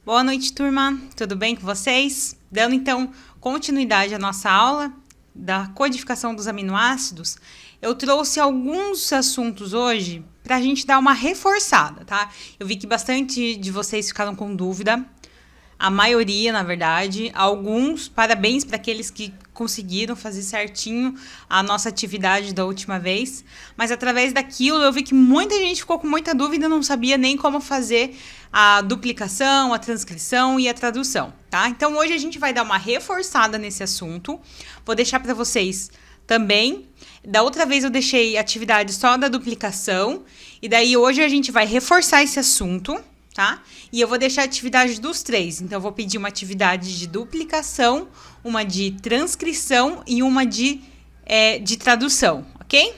Boa noite, turma. Tudo bem com vocês? Dando então continuidade à nossa aula da codificação dos aminoácidos, eu trouxe alguns assuntos hoje para a gente dar uma reforçada, tá? Eu vi que bastante de vocês ficaram com dúvida, a maioria, na verdade, alguns, parabéns para aqueles que conseguiram fazer certinho a nossa atividade da última vez, mas através daquilo eu vi que muita gente ficou com muita dúvida, não sabia nem como fazer a duplicação, a transcrição e a tradução, tá? Então hoje a gente vai dar uma reforçada nesse assunto, vou deixar para vocês também. Da outra vez eu deixei atividade só da duplicação, e daí hoje a gente vai reforçar esse assunto, tá? E eu vou deixar a atividade dos três. Então, eu vou pedir uma atividade de duplicação, uma de transcrição e uma de tradução, ok?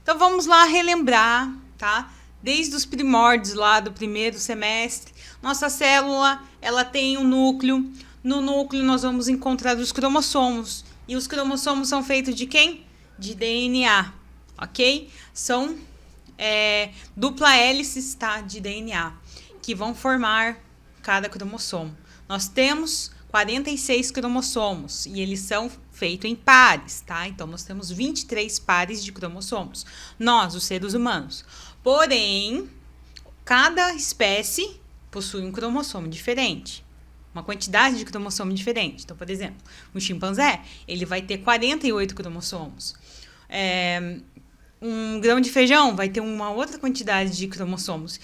Então, vamos lá relembrar, tá? Desde os primórdios lá do primeiro semestre, nossa célula, ela tem um núcleo. No núcleo, nós vamos encontrar os cromossomos. E os cromossomos são feitos de quem? De DNA, ok? São dupla hélices, tá? De DNA, que vão formar cada cromossomo. Nós temos 46 cromossomos e eles são feitos em pares, tá? Então, nós temos 23 pares de cromossomos, nós, os seres humanos. Porém, cada espécie possui um cromossomo diferente, uma quantidade de cromossomo diferente. Então, por exemplo, um chimpanzé, ele vai ter 48 cromossomos. Um grão de feijão vai ter uma outra quantidade de cromossomos.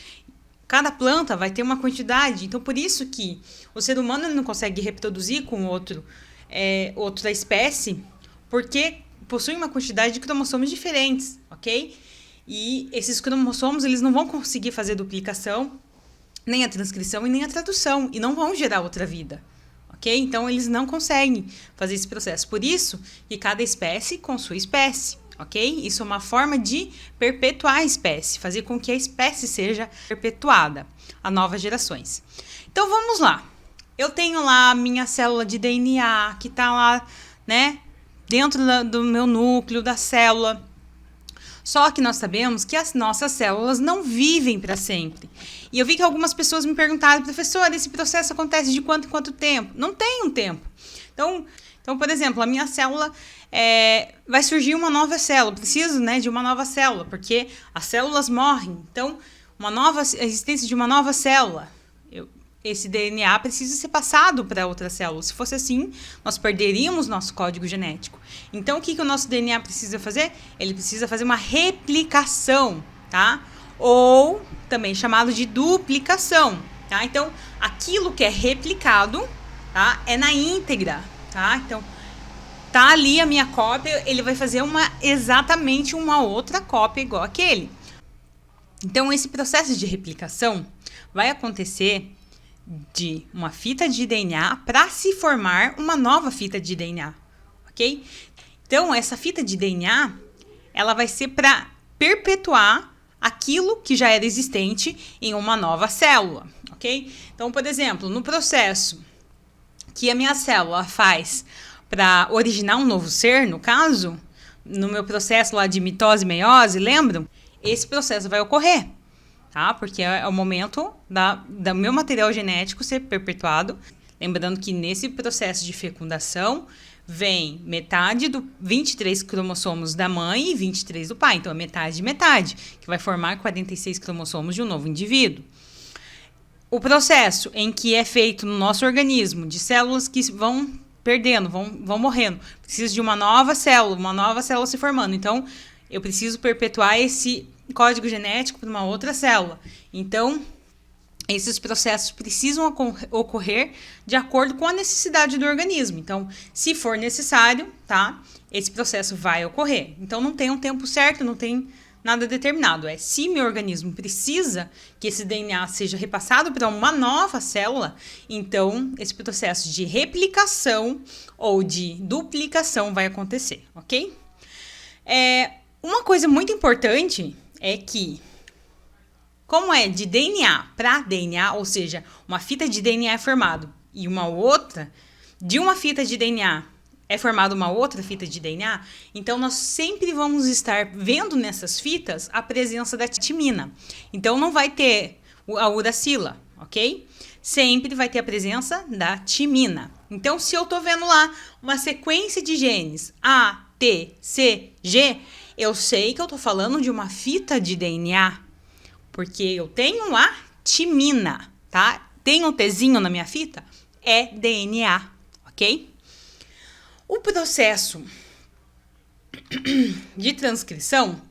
Cada planta vai ter uma quantidade, então por isso que o ser humano ele não consegue reproduzir com outra espécie, porque possui uma quantidade de cromossomos diferentes, ok? E esses cromossomos eles não vão conseguir fazer duplicação, nem a transcrição e nem a tradução, e não vão gerar outra vida, ok? Então eles não conseguem fazer esse processo, por isso que cada espécie com sua espécie. Ok? Isso é uma forma de perpetuar a espécie, fazer com que a espécie seja perpetuada a novas gerações. Então, vamos lá. Eu tenho lá a minha célula de DNA, que está lá, né, dentro do meu núcleo da célula. Só que nós sabemos que as nossas células não vivem para sempre. E eu vi que algumas pessoas me perguntaram, professora, esse processo acontece de quanto em quanto tempo? Não tem um tempo. Então, por exemplo, a minha célula vai surgir uma nova célula. Preciso, né, de uma nova célula, porque as células morrem. Então, a existência de uma nova célula, esse DNA precisa ser passado para outra célula. Se fosse assim, nós perderíamos nosso código genético. Então, o que o nosso DNA precisa fazer? Ele precisa fazer uma replicação, tá? Ou também chamado de duplicação, tá? Então, aquilo que é replicado, tá, é na íntegra, tá? Então, tá ali a minha cópia, ele vai fazer exatamente uma outra cópia igual aquele. Então, esse processo de replicação vai acontecer de uma fita de DNA para se formar uma nova fita de DNA, ok? Então, essa fita de DNA, ela vai ser para perpetuar aquilo que já era existente em uma nova célula, ok? Então, por exemplo, no processo que a minha célula faz para originar um novo ser, no caso, no meu processo lá de mitose e meiose, lembram? Esse processo vai ocorrer, tá? Porque é o momento do meu material genético ser perpetuado. Lembrando que nesse processo de fecundação vem metade do 23 cromossomos da mãe e 23 do pai. Então, é metade de metade, que vai formar 46 cromossomos de um novo indivíduo. O processo em que é feito no nosso organismo de células que vão perdendo, vão morrendo. Preciso de uma nova célula se formando. Então, eu preciso perpetuar esse código genético para uma outra célula. Então, esses processos precisam ocorrer de acordo com a necessidade do organismo. Então, se for necessário, tá? Esse processo vai ocorrer. Então, não tem um tempo certo, não tem nada determinado. Se meu organismo precisa que esse DNA seja repassado para uma nova célula, então esse processo de replicação ou de duplicação vai acontecer, ok? Uma coisa muito importante é que, como é de DNA para DNA, ou seja, uma fita de DNA é formado e uma outra, de uma fita de DNA é formada uma outra fita de DNA, então nós sempre vamos estar vendo nessas fitas a presença da timina. Então não vai ter a uracila, ok? Sempre vai ter a presença da timina. Então, se eu tô vendo lá uma sequência de genes A, T, C, G, eu sei que eu tô falando de uma fita de DNA, porque eu tenho a timina, tá? Tem um Tzinho na minha fita? É DNA, ok? O processo de transcrição,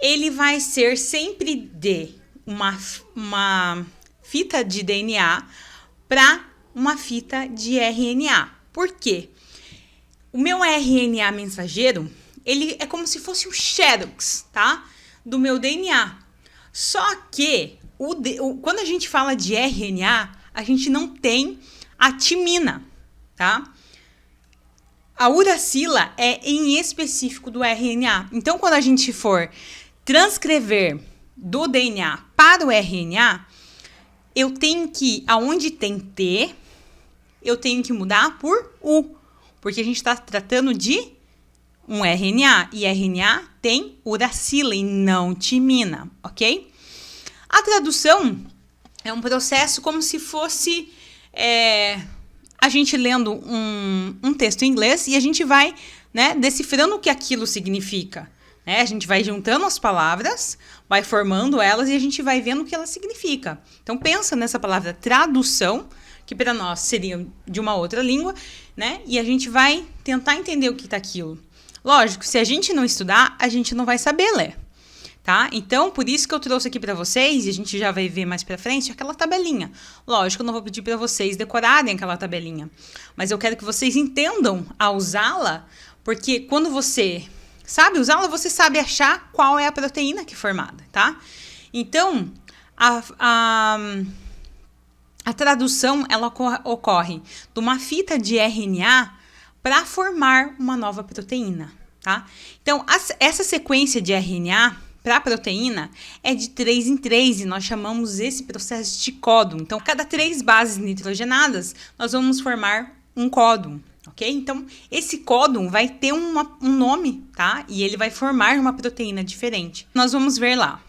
ele vai ser sempre de uma fita de DNA para uma fita de RNA. Por quê? O meu RNA mensageiro, ele é como se fosse um xerox, tá? Do meu DNA. Só que quando a gente fala de RNA, a gente não tem a timina, tá? A uracila é em específico do RNA. Então, quando a gente for transcrever do DNA para o RNA, eu tenho que, aonde tem T, eu tenho que mudar por U, porque a gente está tratando de um RNA, e RNA tem uracila e não timina, ok? A tradução é um processo como se fosse a gente lendo um texto em inglês e a gente vai, né, decifrando o que aquilo significa. Né? A gente vai juntando as palavras, vai formando elas e a gente vai vendo o que ela significa. Então, pensa nessa palavra tradução, que para nós seria de uma outra língua, né? E a gente vai tentar entender o que está aquilo. Lógico, se a gente não estudar, a gente não vai saber ler, tá? Então, por isso que eu trouxe aqui para vocês, e a gente já vai ver mais para frente, aquela tabelinha. Lógico, eu não vou pedir para vocês decorarem aquela tabelinha, mas eu quero que vocês entendam a usá-la, porque quando você sabe usá-la, você sabe achar qual é a proteína que é formada, tá? Então, a tradução, ela ocorre de uma fita de RNA para formar uma nova proteína, tá? Então, essa sequência de RNA para a proteína é de 3 em 3 e nós chamamos esse processo de códon. Então, cada 3 bases nitrogenadas, nós vamos formar um códon, ok? Então, esse códon vai ter um nome, tá? E ele vai formar uma proteína diferente. Nós vamos ver lá.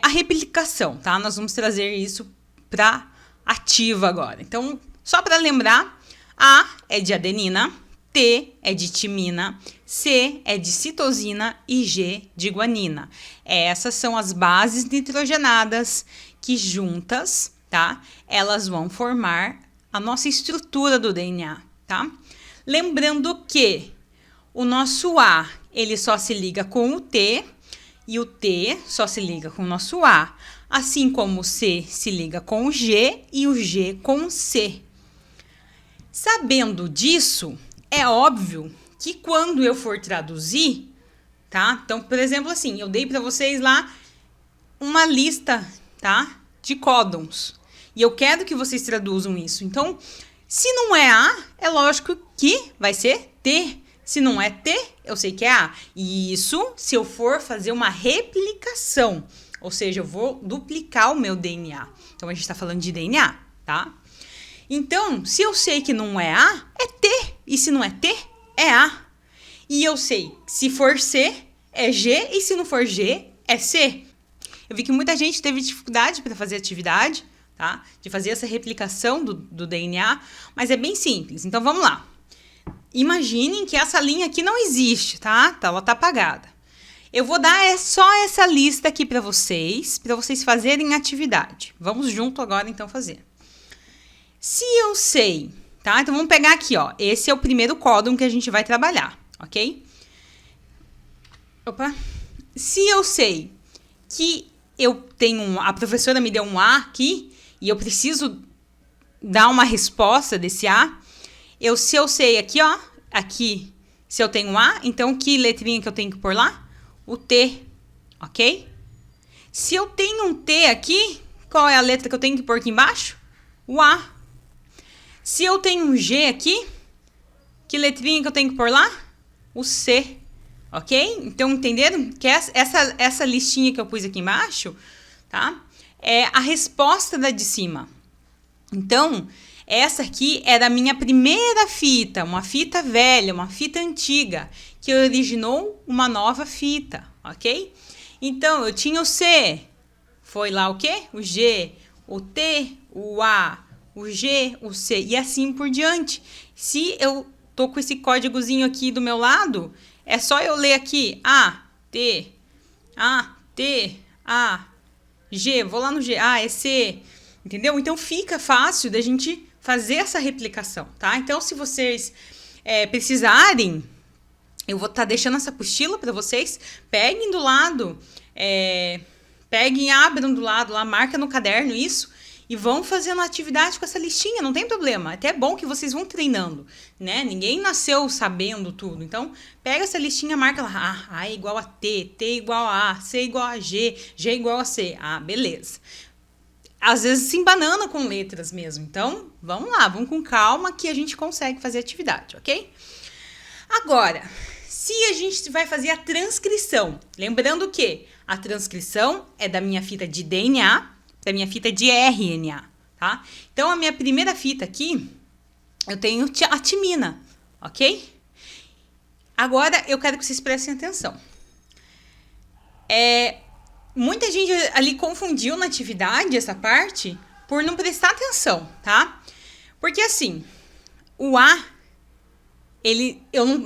A replicação, tá? Nós vamos trazer isso para ativa agora. Então, só para lembrar, A é de adenina, T é de timina, C é de citosina e G de guanina. Essas são as bases nitrogenadas que juntas, tá? Elas vão formar a nossa estrutura do DNA, tá? Lembrando que o nosso A, ele só se liga com o T e o T só se liga com o nosso A. Assim como o C se liga com o G e o G com o C. Sabendo disso, é óbvio que quando eu for traduzir, tá? Então, por exemplo, assim, eu dei para vocês lá uma lista, tá? De códons. E eu quero que vocês traduzam isso. Então, se não é A, é lógico que vai ser T. Se não é T, eu sei que é A. E isso se eu for fazer uma replicação. Ou seja, eu vou duplicar o meu DNA. Então, a gente está falando de DNA, tá? Então, se eu sei que não é A, é T. E se não é T, é A. E eu sei que se for C, é G. E se não for G, é C. Eu vi que muita gente teve dificuldade para fazer atividade, tá? De fazer essa replicação do DNA. Mas é bem simples. Então, vamos lá. Imaginem que essa linha aqui não existe, tá? Ela tá apagada. Eu vou dar só essa lista aqui para vocês fazerem atividade. Vamos junto agora, então, fazer. Se eu sei, tá? Então, vamos pegar aqui, ó. Esse é o primeiro códon que a gente vai trabalhar, ok? Opa. Se eu sei que eu tenho a professora me deu um A aqui e eu preciso dar uma resposta desse A, se eu sei aqui, ó, aqui, se eu tenho um A, então que letrinha que eu tenho que pôr lá? O T, ok? Se eu tenho um T aqui, qual é a letra que eu tenho que pôr aqui embaixo? O A. Se eu tenho um G aqui, que letrinha que eu tenho que pôr lá? O C, ok? Então, entenderam? Que essa listinha que eu pus aqui embaixo, tá? É a resposta da de cima. Então, essa aqui é da minha primeira fita, uma fita velha, uma fita antiga, que originou uma nova fita, ok? Então, eu tinha o C, foi lá o quê? O G, o T, o A, o G, o C e assim por diante. Se eu tô com esse códigozinho aqui do meu lado, é só eu ler aqui A, T, A, G, vou lá no G, é C, entendeu? Então fica fácil da gente fazer essa replicação, tá? Então se vocês precisarem, eu vou estar deixando essa apostila para vocês, peguem do lado, abram do lado lá, marca no caderno isso, e vão fazendo a atividade com essa listinha, não tem problema. Até é bom que vocês vão treinando, né? Ninguém nasceu sabendo tudo. Então, pega essa listinha, marca lá. A é igual a T, T igual a A, C igual a G, G igual a C. Beleza. Às vezes se embanana com letras mesmo. Então, vamos lá, vamos com calma que a gente consegue fazer a atividade, ok? Agora, se a gente vai fazer a transcrição, lembrando que a transcrição é da minha fita de DNA, da minha fita de RNA, tá? Então, a minha primeira fita aqui, eu tenho a timina, ok? Agora, eu quero que vocês prestem atenção. Muita gente ali confundiu na atividade essa parte por não prestar atenção, tá? Porque assim, o A,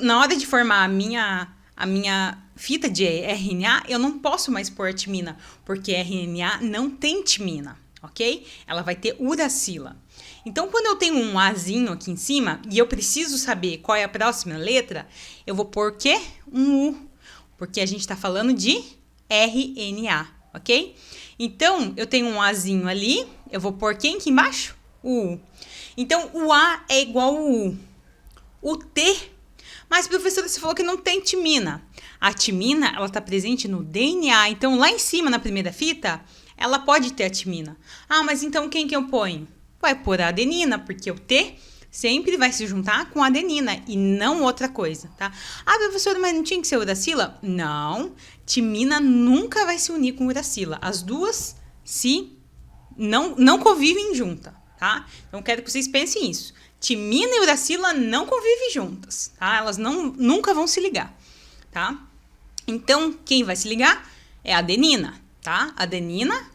na hora de formar a minha fita de RNA, eu não posso mais pôr a timina, porque RNA não tem timina, ok? Ela vai ter uracila. Então, quando eu tenho um Azinho aqui em cima e eu preciso saber qual é a próxima letra, eu vou pôr o quê? Um U, porque a gente está falando de RNA, ok? Então, eu tenho um Azinho ali, eu vou pôr quem aqui embaixo? O U. Então, o A é igual ao U. O T, mas professora, você falou que não tem timina. A timina, ela está presente no DNA, então lá em cima, na primeira fita, ela pode ter a timina. Mas então quem que eu ponho? Vai pôr a adenina, porque o T sempre vai se juntar com a adenina e não outra coisa, tá? Professora, mas não tinha que ser uracila? Não, timina nunca vai se unir com uracila. As duas não convivem juntas, tá? Então, quero que vocês pensem isso. Timina e uracila não convivem juntas, tá? Elas nunca vão se ligar, tá? Então, quem vai se ligar é a adenina, tá? Adenina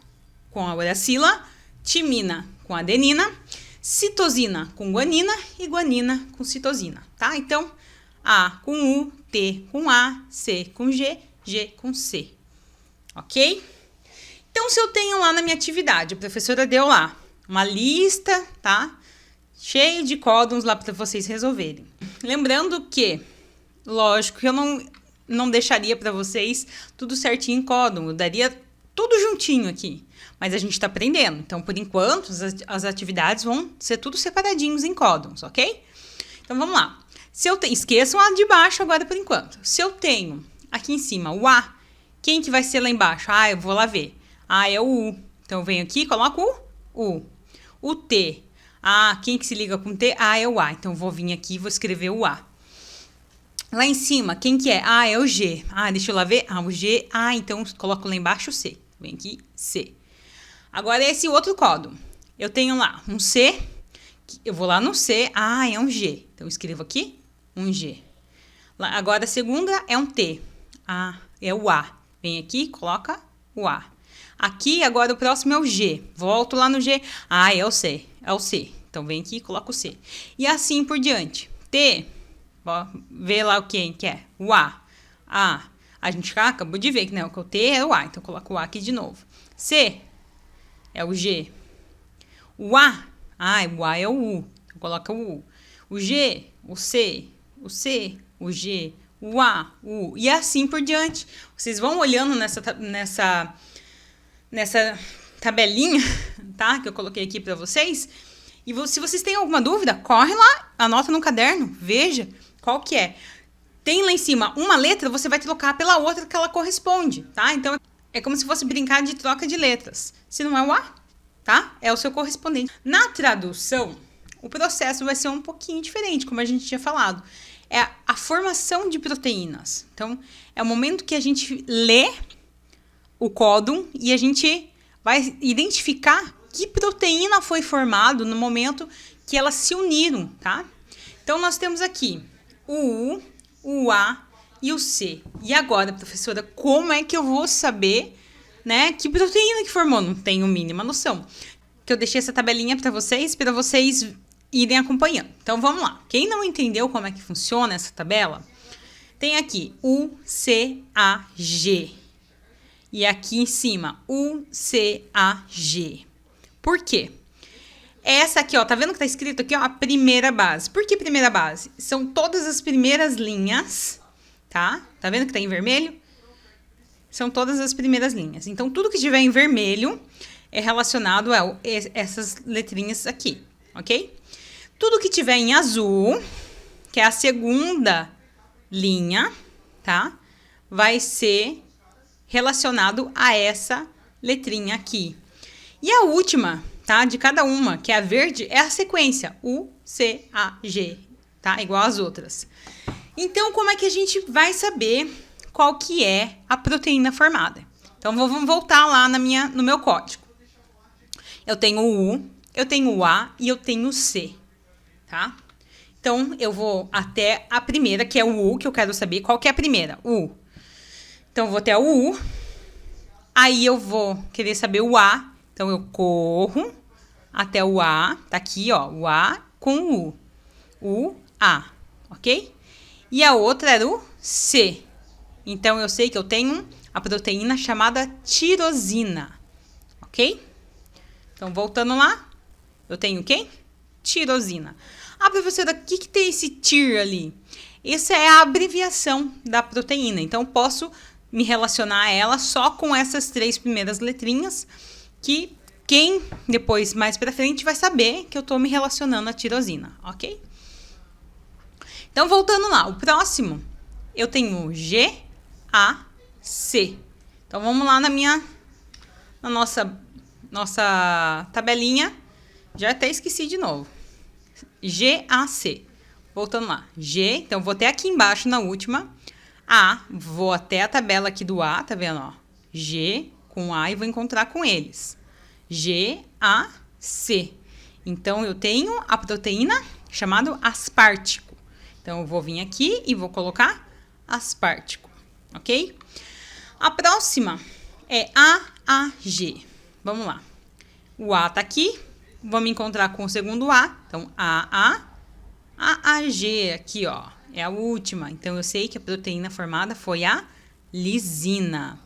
com a uracila, timina com a adenina, citosina com guanina e guanina com citosina, tá? Então, A com U, T com A, C com G, G com C, ok? Então, se eu tenho lá na minha atividade, a professora deu lá uma lista, tá? Cheio de códons lá para vocês resolverem. Lembrando que, lógico, que eu não deixaria para vocês tudo certinho em códon, eu daria tudo juntinho aqui. Mas a gente está aprendendo, então, por enquanto, as atividades vão ser tudo separadinhos em códons, ok? Então, vamos lá. Esqueçam a de baixo agora, por enquanto. Se eu tenho aqui em cima o A, quem que vai ser lá embaixo? Eu vou lá ver. É o U. Então, eu venho aqui e coloco o U. O T. Quem que se liga com T? É o A. Então, eu vou vir aqui e vou escrever o A. Lá em cima, quem que é? É o G. Deixa eu lá ver. O G. Então, coloco lá embaixo o C. Vem aqui, C. Agora, esse outro códon. Eu tenho lá um C. Eu vou lá no C. É um G. Então, eu escrevo aqui um G. Agora, a segunda é um T. É o A. Vem aqui, coloca o A. Aqui, agora, o próximo é o G. Volto lá no G. É o C. É o C. Então, vem aqui e coloca o C. E assim por diante. T, vê lá o que é. O A. A gente acabou de ver que né, o T é o A. Então, coloca o A aqui de novo. C é o G. O A. O A é o U. Então, coloca o U. O G, o C, o G, o A, o U. E assim por diante. Vocês vão olhando nessa tabelinha, tá? Que eu coloquei aqui para vocês. E se vocês têm alguma dúvida, corre lá, anota no caderno, veja qual que é. Tem lá em cima uma letra, você vai trocar pela outra que ela corresponde, tá? Então, é como se fosse brincar de troca de letras. Se não é o A, tá? É o seu correspondente. Na tradução, o processo vai ser um pouquinho diferente, como a gente tinha falado. É a formação de proteínas. Então, é o momento que a gente lê o códon e a gente vai identificar que proteína foi formado no momento que elas se uniram, tá? Então, nós temos aqui o U, o A e o C. E agora, professora, como é que eu vou saber, né, que proteína que formou? Não tenho mínima noção. que eu deixei essa tabelinha para vocês irem acompanhando. Então, vamos lá. Quem não entendeu como é que funciona essa tabela, tem aqui U, C, A, G. E aqui em cima, U, C, A, G. Por quê? Essa aqui, ó, tá vendo que tá escrito aqui, ó, a primeira base. Por que primeira base? São todas as primeiras linhas, tá? Tá vendo que tá em vermelho? São todas as primeiras linhas. Então, tudo que tiver em vermelho é relacionado a essas letrinhas aqui, ok? Tudo que tiver em azul, que é a segunda linha, tá? Vai ser relacionado a essa letrinha aqui. E a última, tá? De cada uma, que é a verde, é a sequência. U, C, A, G, tá? Igual as outras. Então, como é que a gente vai saber qual que é a proteína formada? Então, vamos voltar lá no meu código. Eu tenho o U, eu tenho o A e eu tenho o C, tá? Então, eu vou até a primeira, que é o U, que eu quero saber qual que é a primeira. U. Então, eu vou até o U. Aí, eu vou querer saber o A. Então, eu corro até o A. Tá aqui, ó, o A com o U. U, A, ok? E a outra era o C. Então, eu sei que eu tenho a proteína chamada tirosina, ok? Então, voltando lá, eu tenho quem? Tirosina. Ah, professora, o que tem esse TIR ali? Essa é a abreviação da proteína. Então, posso me relacionar a ela só com essas 3 primeiras letrinhas, que quem depois, mais pra frente, vai saber que eu tô me relacionando à tirosina, ok? Então, voltando lá, o próximo, eu tenho G, A, C. Então, vamos lá na nossa tabelinha. Já até esqueci de novo. G, A, C. Voltando lá. G, então vou até aqui embaixo na última. A, vou até a tabela aqui do A, tá vendo, ó? G com A e vou encontrar com eles. G, A, C. Então, eu tenho a proteína chamada aspartico. Então, eu vou vir aqui e vou colocar aspartico, ok? A próxima é AAG. Vamos lá. O A tá aqui. Vou me encontrar com o segundo A. Então, AAG aqui, ó. É a última. Então, eu sei que a proteína formada foi a lisina.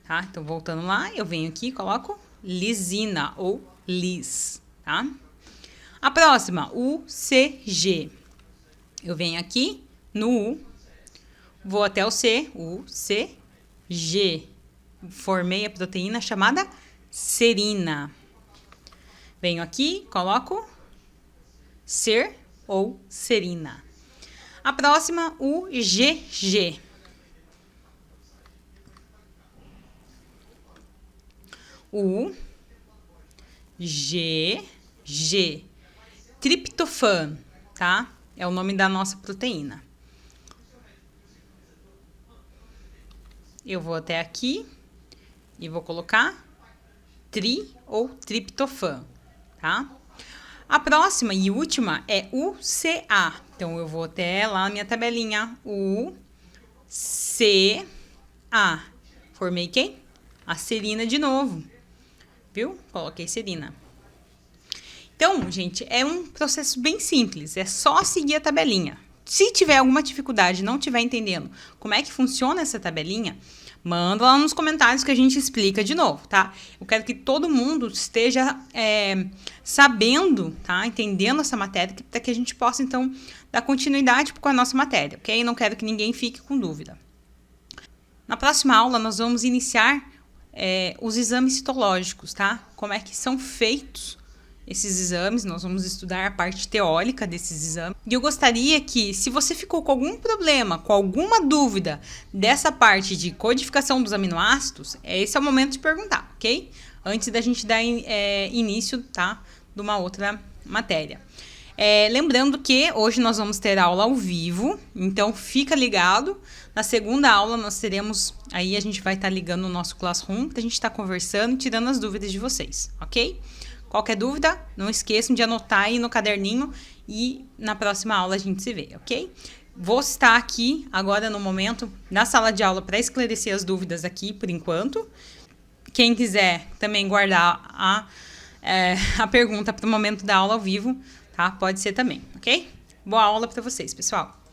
Tá? Então, voltando lá, eu venho aqui e coloco lisina ou lis, tá? A próxima, UCG. Eu venho aqui no U, vou até o C, UCG. Formei a proteína chamada serina. Venho aqui, coloco ser ou serina. A próxima, o GG. O GG. Triptofano, tá? É o nome da nossa proteína. Eu vou até aqui e vou colocar tri ou triptofano, tá? A próxima e última é o CA. Então, eu vou até lá na minha tabelinha. O CA. Formei quem? A serina de novo. Viu? Coloquei serina. Então, gente, é um processo bem simples. É só seguir a tabelinha. Se tiver alguma dificuldade, não estiver entendendo como é que funciona essa tabelinha, manda lá nos comentários que a gente explica de novo, tá? Eu quero que todo mundo esteja sabendo, tá? Entendendo essa matéria, para que a gente possa, então, dar continuidade com a nossa matéria, ok? Não quero que ninguém fique com dúvida. Na próxima aula, nós vamos iniciar os exames citológicos, tá? Como é que são feitos esses exames, nós vamos estudar a parte teórica desses exames. E eu gostaria que, se você ficou com algum problema, com alguma dúvida dessa parte de codificação dos aminoácidos, esse é o momento de perguntar, ok? Antes da gente dar início, tá? De uma outra matéria. Lembrando que hoje nós vamos ter aula ao vivo, então fica ligado. Na segunda aula nós teremos, aí a gente vai estar ligando o nosso Classroom, pra gente estar conversando e tirando as dúvidas de vocês, ok? Qualquer dúvida, não esqueçam de anotar aí no caderninho e na próxima aula a gente se vê, ok? Vou estar aqui agora no momento na sala de aula para esclarecer as dúvidas aqui por enquanto. Quem quiser também guardar a pergunta para o momento da aula ao vivo, tá? Pode ser também, ok? Boa aula para vocês, pessoal!